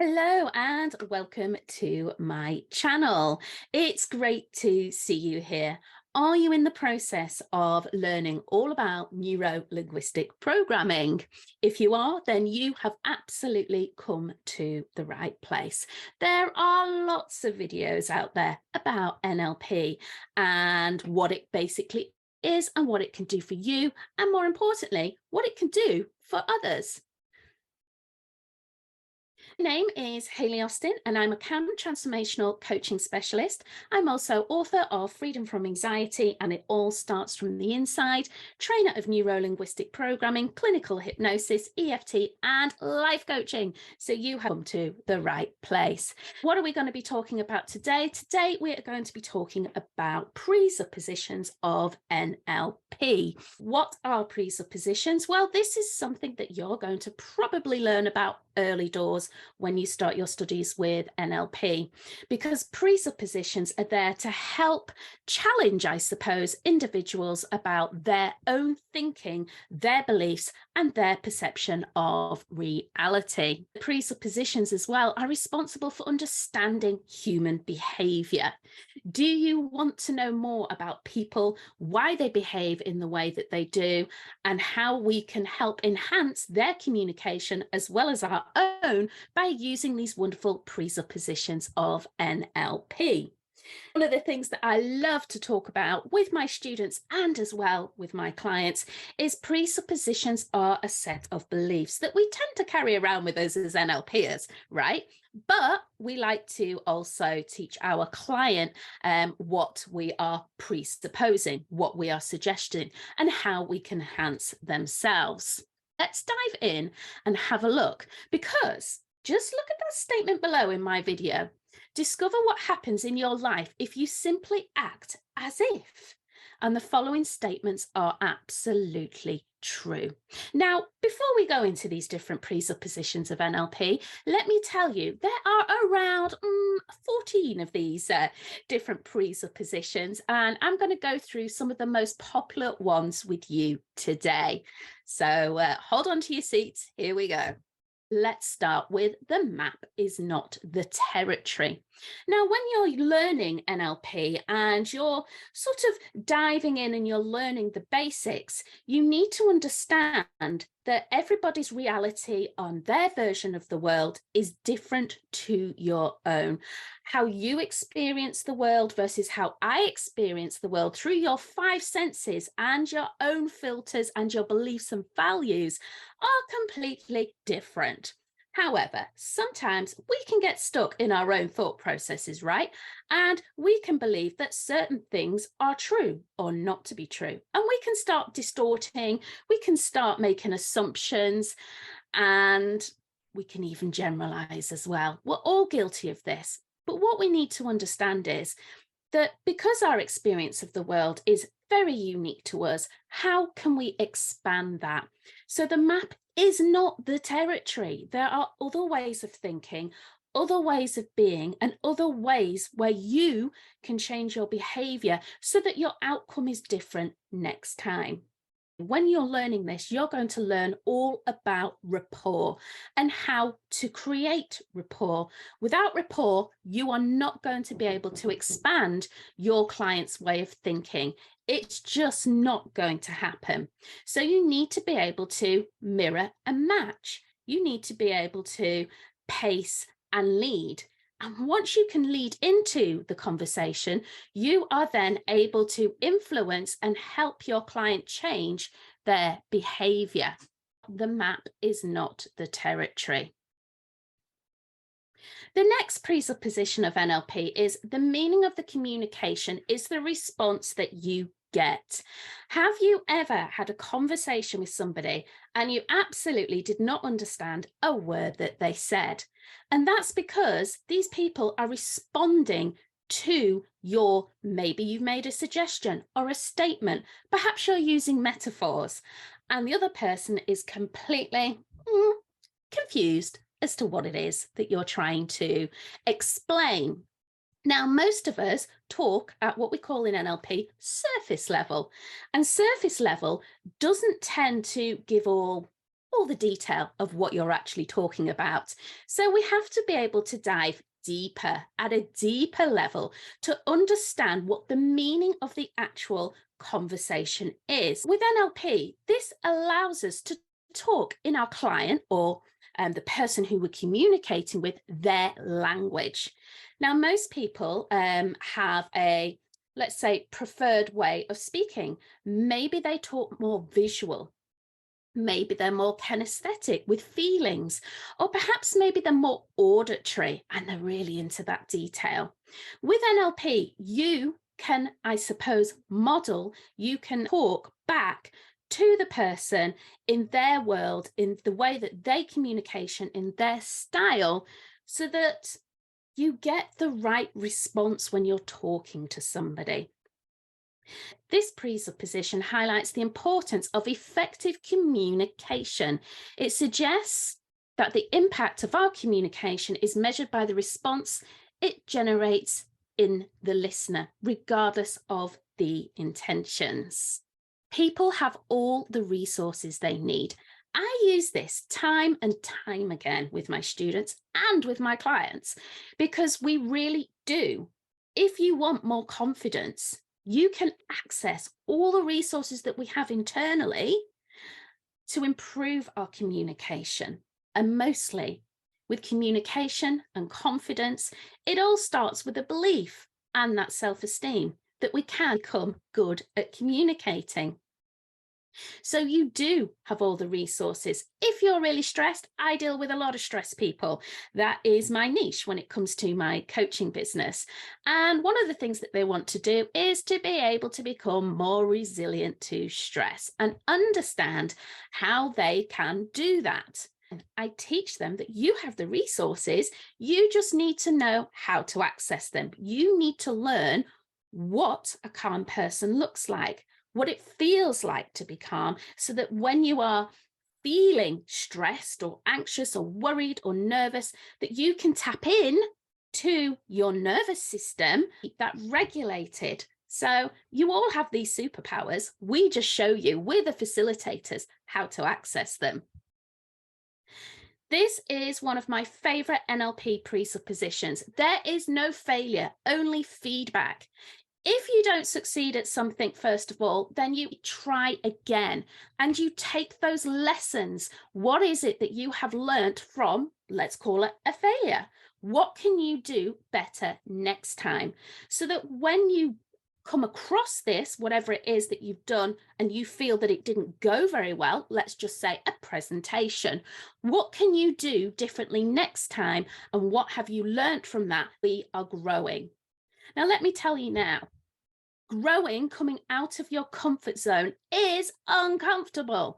Hello and welcome to my channel. It's great to see you here. Are you in the process of learning all about neuro-linguistic programming? If you are, then you have absolutely come to the right place. There are lots of videos out there about NLP and what it basically is and what it can do for you, and more importantly, what it can do for others. My name is Hayley Austin and I'm a CAM transformational coaching specialist. I'm also author of Freedom from Anxiety and It All Starts from the Inside, trainer of neuro-linguistic programming, clinical hypnosis, EFT and life coaching. So you have come to the right place. What are we going to be talking about today? Today we are going to be talking about presuppositions of NLP. What are presuppositions? Well, this is something that you're going to probably learn about early doors when you start your studies with NLP, because presuppositions are there to help challenge, I suppose, individuals about their own thinking, their beliefs, and their perception of reality. Presuppositions as well are responsible for understanding human behavior. Do you want to know more about people, why they behave in the way that they do, and how we can help enhance their communication as well as our own by using these wonderful presuppositions of NLP? One of the things that I love to talk about with my students and as well with my clients is presuppositions are a set of beliefs that we tend to carry around with us as NLPers, right? But we like to also teach our client what we are presupposing, what we are suggesting, and how we can enhance themselves. Let's dive in and have a look, because just look at that statement below in my video. Discover what happens in your life if you simply act as if. And the following statements are absolutely true. Now, before we go into these different presuppositions of NLP, let me tell you, there are around 14 of these different presuppositions, and I'm going to go through some of the most popular ones with you today. So hold on to your seats. Here we go. Let's start with the map is not the territory. Now, when you're learning NLP and you're sort of diving in and you're learning the basics, you need to understand that everybody's reality on their version of the world is different to your own. How you experience the world versus how I experience the world through your five senses and your own filters and your beliefs and values are completely different. However, sometimes we can get stuck in our own thought processes, right? And we can believe that certain things are true or not to be true. And we can start distorting, we can start making assumptions, and we can even generalize as well. We're all guilty of this. But what we need to understand is that because our experience of the world is very unique to us, how can we expand that? So the map is not the territory. There are other ways of thinking, other ways of being, and other ways where you can change your behavior so that your outcome is different next time. When you're learning this, you're going to learn all about rapport and how to create rapport. Without rapport, you are not going to be able to expand your client's way of thinking. It's just not going to happen. So you need to be able to mirror and match. You need to be able to pace and lead. And once you can lead into the conversation, you are then able to influence and help your client change their behavior. The map is not the territory. The next presupposition of NLP is the meaning of the communication is the response that you get. Have you ever had a conversation with somebody and you absolutely did not understand a word that they said? And that's because these people are responding to maybe you've made a suggestion or a statement, perhaps you're using metaphors, and the other person is completely confused as to what it is that you're trying to explain. Now, most of us talk at what we call in NLP surface level, and surface level doesn't tend to give all all the detail of what you're actually talking about. So we have to be able to dive deeper at a deeper level to understand what the meaning of the actual conversation is. With NLP, this allows us to talk in our client or the person who we're communicating with, their language. Now, most people have a, let's say, preferred way of speaking. Maybe they talk more visual. Maybe they're more kinesthetic with feelings, or perhaps maybe they're more auditory and they're really into that detail. With NLP, you can, I suppose, model, you can talk back to the person in their world, in the way that they communication, in their style, so that you get the right response when you're talking to somebody. This presupposition highlights the importance of effective communication. It suggests that the impact of our communication is measured by the response it generates in the listener, regardless of the intentions. People have all the resources they need. I use this time and time again with my students and with my clients, because we really do. If you want more confidence, you can access all the resources that we have internally to improve our communication. And mostly with communication and confidence, it all starts with a belief and that self-esteem that we can become good at communicating. So you do have all the resources. If you're really stressed, I deal with a lot of stressed people. That is my niche when it comes to my coaching business. And one of the things that they want to do is to be able to become more resilient to stress and understand how they can do that. And I teach them that you have the resources. You just need to know how to access them. You need to learn what a calm person looks like, what it feels like to be calm, so that when you are feeling stressed or anxious or worried or nervous, that you can tap in to your nervous system, keep that regulated. So you all have these superpowers. We just show you, we're the facilitators, how to access them. This is one of my favorite NLP presuppositions. There is no failure, only feedback. If you don't succeed at something, first of all, then you try again and you take those lessons. What is it that you have learned from, let's call it a failure? What can you do better next time? So that when you come across this, whatever it is that you've done, and you feel that it didn't go very well, let's just say a presentation, what can you do differently next time? And what have you learned from that? We are growing. Now, let me tell you now, growing, coming out of your comfort zone is uncomfortable,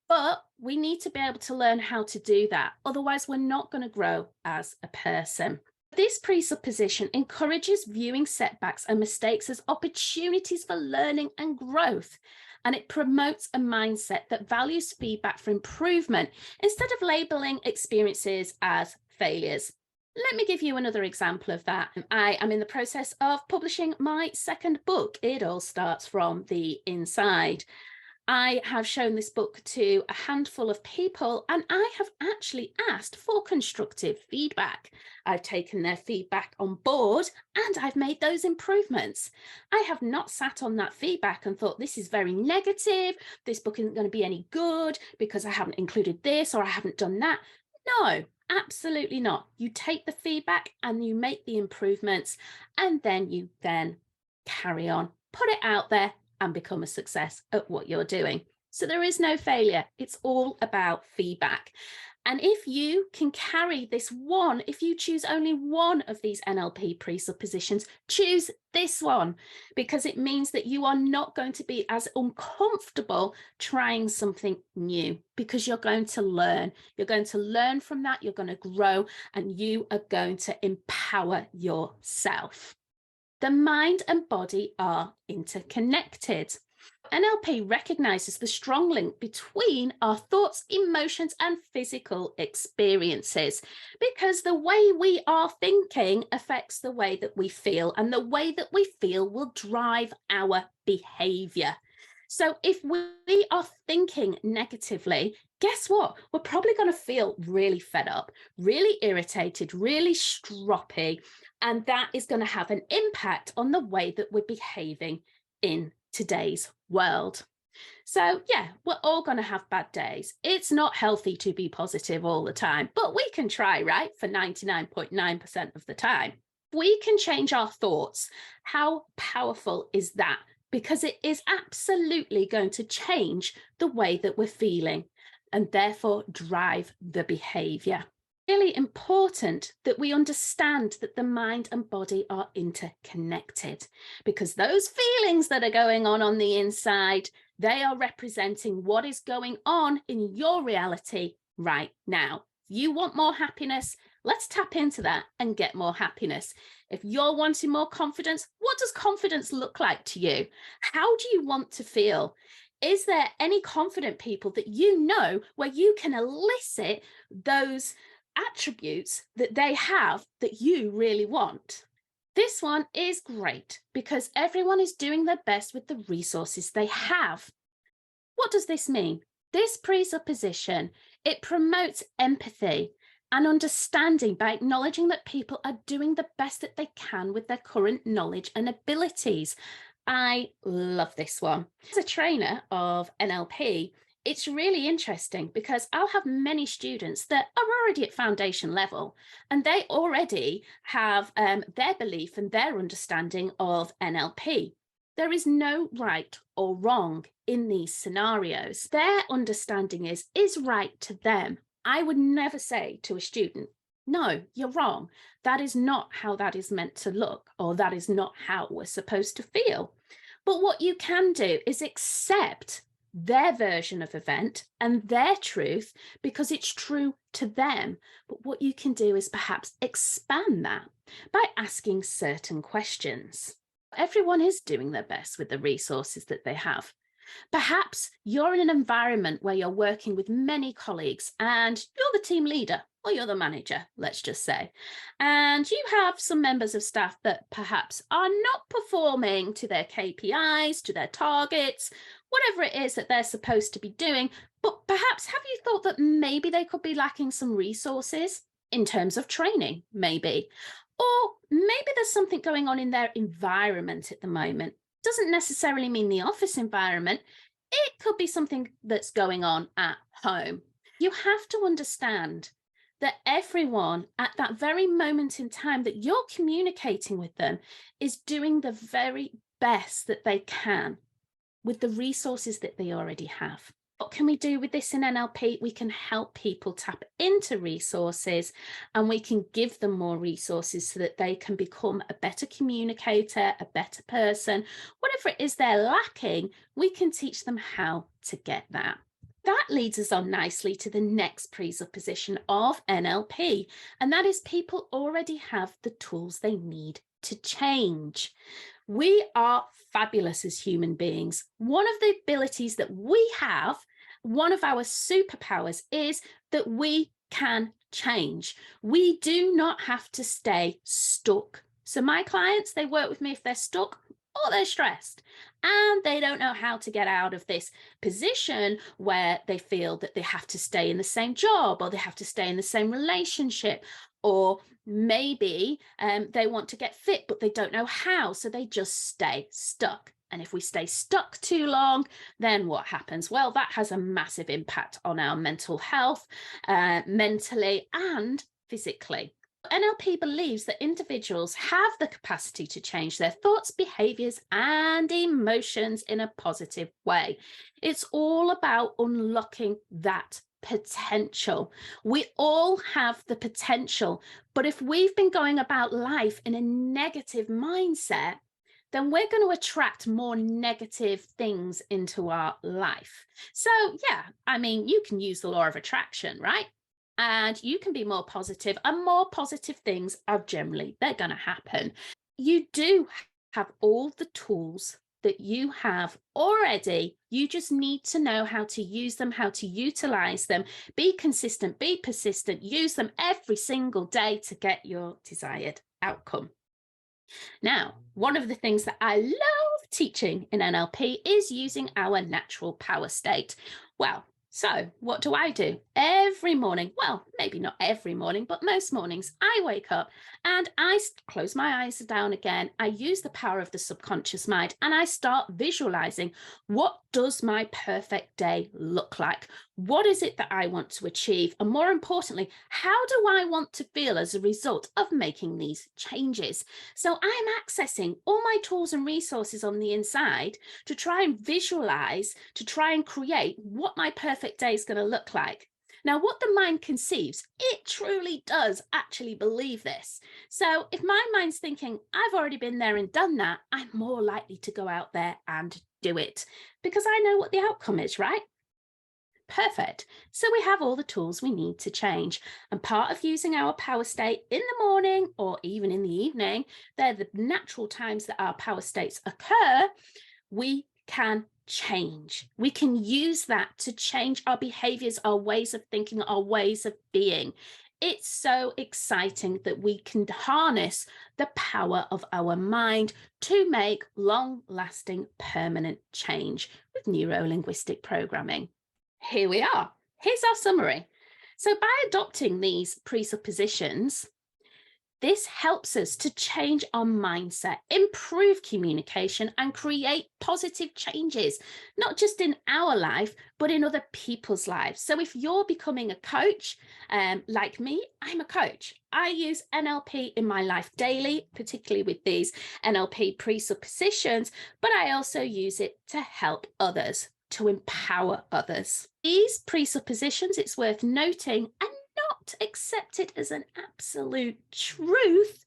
but we need to be able to learn how to do that. Otherwise, we're not going to grow as a person. This presupposition encourages viewing setbacks and mistakes as opportunities for learning and growth, and it promotes a mindset that values feedback for improvement instead of labeling experiences as failures. Let me give you another example of that. I am in the process of publishing my second book. It all starts from the inside. I have shown this book to a handful of people, and I have actually asked for constructive feedback. I've taken their feedback on board and I've made those improvements. I have not sat on that feedback and thought, this is very negative, this book isn't going to be any good because I haven't included this or I haven't done that. No, absolutely not. You take the feedback and you make the improvements, and then you carry on, put it out there and become a success at what you're doing. So there is no failure. It's all about feedback. And if you can carry this one, if you choose only one of these NLP presuppositions, choose this one, because it means that you are not going to be as uncomfortable trying something new, because you're going to learn. You're going to learn from that. You're going to grow and you are going to empower yourself. The mind and body are interconnected. NLP recognizes the strong link between our thoughts, emotions, and physical experiences, because the way we are thinking affects the way that we feel, and the way that we feel will drive our behavior. So if we are thinking negatively, guess what? We're probably going to feel really fed up, really irritated, really stroppy, and that is going to have an impact on the way that we're behaving in today's world. So yeah, we're all going to have bad days. It's not healthy to be positive all the time, but we can try, right? For 99.9% of the time. We can change our thoughts. How powerful is that? Because it is absolutely going to change the way that we're feeling and therefore drive the behavior. Really important that we understand that the mind and body are interconnected, because those feelings that are going on the inside, they are representing what is going on in your reality right now. If you want more happiness, let's tap into that and get more happiness. If you're wanting more confidence, what does confidence look like to you? How do you want to feel? Is there any confident people that you know where you can elicit those attributes that they have that you really want? This one is great because everyone is doing their best with the resources they have. What does this mean? This presupposition, it promotes empathy and understanding by acknowledging that people are doing the best that they can with their current knowledge and abilities. I love this one. As a trainer of NLP, it's really interesting because I'll have many students that are already at foundation level and they already have their belief and their understanding of NLP. There is no right or wrong in these scenarios. Their understanding is right to them. I would never say to a student, no, you're wrong. That is not how that is meant to look, or that is not how we're supposed to feel. But what you can do is accept their version of event and their truth because it's true to them. But what you can do is perhaps expand that by asking certain questions. Everyone is doing their best with the resources that they have. Perhaps you're in an environment where you're working with many colleagues and you're the team leader or you're the manager, let's just say, and you have some members of staff that perhaps are not performing to their KPIs, to their targets, whatever it is that they're supposed to be doing. But perhaps have you thought that maybe they could be lacking some resources in terms of training, maybe? Or maybe there's something going on in their environment at the moment. Doesn't necessarily mean the office environment. It could be something that's going on at home. You have to understand that everyone at that very moment in time that you're communicating with them is doing the very best that they can with the resources that they already have. What can we do with this in NLP? We can help people tap into resources and we can give them more resources so that they can become a better communicator, a better person. Whatever it is they're lacking, we can teach them how to get that. That leads us on nicely to the next presupposition of NLP, and that is people already have the tools they need to change. We are fabulous as human beings. One of the abilities that we have, one of our superpowers, is that we can change. We do not have to stay stuck. So my clients, they work with me if they're stuck or they're stressed and they don't know how to get out of this position where they feel that they have to stay in the same job or they have to stay in the same relationship, or maybe they want to get fit but they don't know how, so they just stay stuck. And if we stay stuck too long, then what happens? Well, that has a massive impact on our mental health, mentally and physically. NLP believes that individuals have the capacity to change their thoughts, behaviors, and emotions in a positive way. It's all about unlocking that potential. We all have the potential, but if we've been going about life in a negative mindset, then we're going to attract more negative things into our life. So yeah, I mean, you can use the law of attraction, right? And you can be more positive, and more positive things are generally, they're going to happen. You do have all the tools that you have already. You just need to know how to use them, how to utilize them, be consistent, be persistent, use them every single day to get your desired outcome. Now, one of the things that I love teaching in NLP is using our natural power state. Well, So, what do I do? Every morning, well, maybe not every morning, but most mornings, I wake up and close my eyes down again. I use the power of the subconscious mind and I start visualizing, what does my perfect day look like? What is it that I want to achieve? And more importantly, how do I want to feel as a result of making these changes? So, I'm accessing all my tools and resources on the inside to try and visualize, to try and create what my perfect day is going to look like. Now, what the mind conceives, it truly does actually believe this. So if my mind's thinking, I've already been there and done that, I'm more likely to go out there and do it because I know what the outcome is, right? Perfect. So we have all the tools we need to change. And part of using our power state in the morning or even in the evening, they're the natural times that our power states occur, we can change. We can use that to change our behaviors, our ways of thinking, our ways of being. It's so exciting that we can harness the power of our mind to make long-lasting, permanent change with neuro-linguistic programming. Here we are. Here's our summary. So by adopting these presuppositions, this helps us to change our mindset, improve communication, and create positive changes, not just in our life, but in other people's lives. So if you're becoming a coach, like me, I'm a coach. I use NLP in my life daily, particularly with these NLP presuppositions, but I also use it to help others, to empower others. These presuppositions, it's worth noting, and not accepted as an absolute truth,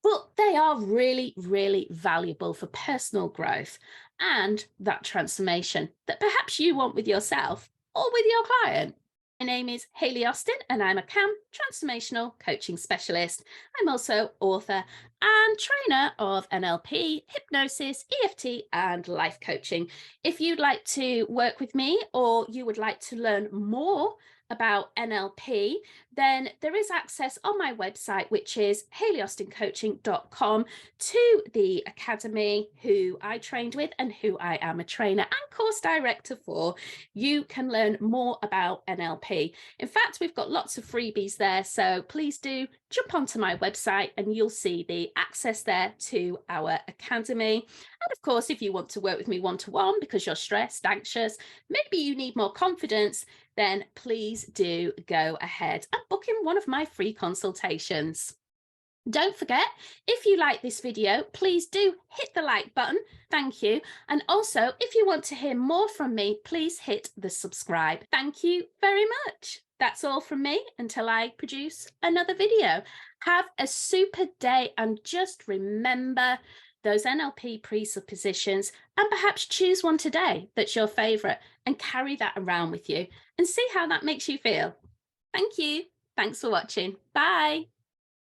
but they are really, really valuable for personal growth and that transformation that perhaps you want with yourself or with your client. My name is Hayley Austin and I'm a CAM transformational coaching specialist. I'm also author and trainer of NLP, hypnosis, EFT, and life coaching. If you'd like to work with me or you would like to learn more about NLP, then there is access on my website, which is hayleyaustincoaching.com, to the academy who I trained with and who I am a trainer and course director for. You can learn more about NLP. In fact, we've got lots of freebies there, so please do jump onto my website and you'll see the access there to our academy. And of course, if you want to work with me one-to-one because you're stressed, anxious, maybe you need more confidence, then please do go ahead and book in one of my free consultations. Don't forget, if you like this video, please do hit the like button. Thank you. And also, if you want to hear more from me, please hit the subscribe. Thank you very much. That's all from me until I produce another video. Have a super day and just remember those NLP presuppositions and perhaps choose one today that's your favorite and carry that around with you and see how that makes you feel. Thank you. Thanks for watching. Bye.